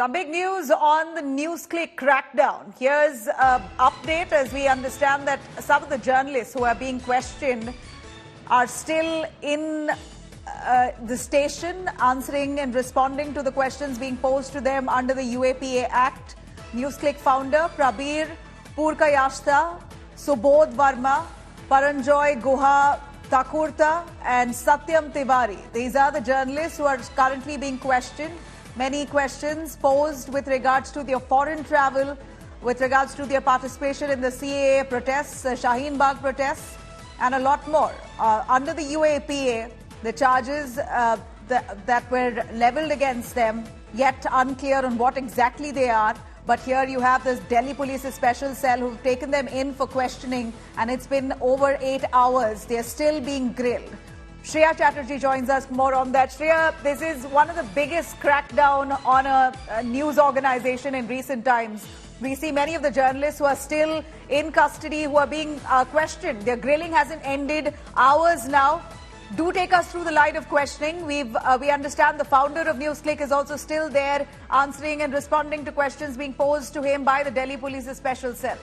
Some big news on the NewsClick crackdown. Here's an update as we understand that some of the journalists who are being questioned are still in the station answering and responding to the questions being posed to them under the UAPA Act. NewsClick founder Prabir Purkayashta, Subodh Varma, Paranjoy Guha Thakurta and Satyam Tiwari. These are the journalists who are currently being questioned. Many questions posed with regards to their foreign travel, with regards to their participation in the CAA protests, Shaheen Bagh protests, and a lot more. Under the UAPA, the charges that were levelled against them, yet unclear on what exactly they are. But here you have this Delhi Police's special cell who've taken them in for questioning, and it's been over 8 hours. They're still being grilled. Shreya Chatterjee joins us more on that. Shreya, this is one of the biggest crackdown on a news organization in recent times. We see many of the journalists who are still in custody, who are being questioned. Their grilling hasn't ended hours now. Do take us through the line of questioning. We understand the founder of NewsClick is also still there answering and responding to questions being posed to him by the Delhi Police's special cell.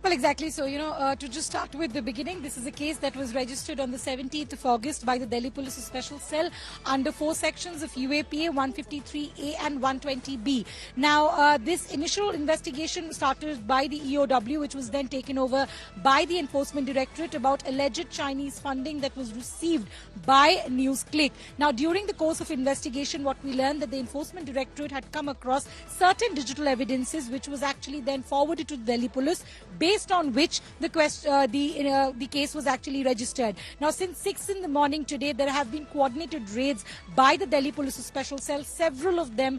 Well, exactly. So, to just start with the beginning, this is a case that was registered on the 17th of August by the Delhi Police Special Cell under 4 sections of UAPA 153A and 120B. Now, this initial investigation started by the EOW, which was then taken over by the Enforcement Directorate about alleged Chinese funding that was received by NewsClick. Now, during the course of investigation, what we learned that the Enforcement Directorate had come across certain digital evidences, which was actually then forwarded to the Delhi Police, based on which the case was actually registered. Now, since 6 in the morning today, there have been coordinated raids by the Delhi Police Special Cell. Several of them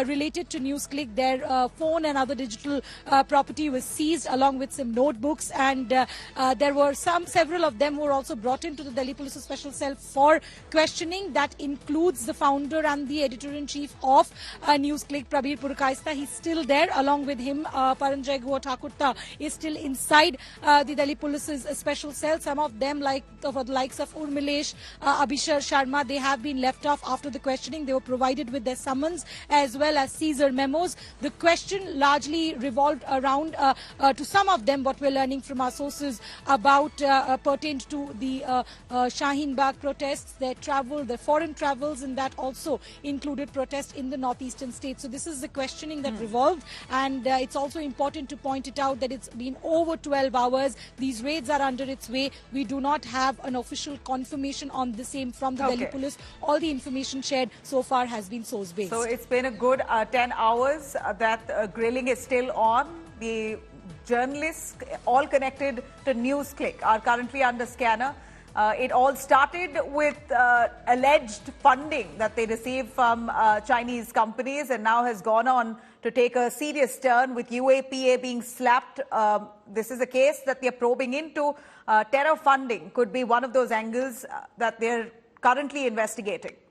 related to NewsClick. Their phone and other digital property was seized, along with some notebooks, and there were several of them who were also brought into the Delhi Police Special Cell for questioning. That includes the founder and the editor-in-chief of NewsClick, Prabir Purkayashta. He's still there. Along with him, Paranjoy Guha Thakurta is still inside the Delhi Police's special cell. Some of them, like the likes of Urmilesh, Abhishek Sharma, they have been left off after the questioning. They were provided with their summons as well as Caesar memos. The question largely revolved around, to some of them, what we're learning from our sources about pertained to the Shaheen Bagh protests, their travel, their foreign travels, and that also included protests in the northeastern states. So this is the questioning that revolved, and it's also important to point it out that it's been over 12 hours. These raids are under its way. We do not have an official confirmation on the same from the Delhi Police. All the information shared so far has been source-based. So it's been a good 10 hours that grilling is still on. The journalists, all connected to NewsClick, are currently under scanner. It all started with alleged funding that they received from Chinese companies, and now has gone on to take a serious turn with UAPA being slapped. This is a case that they're probing into. Terror funding could be one of those angles that they're currently investigating.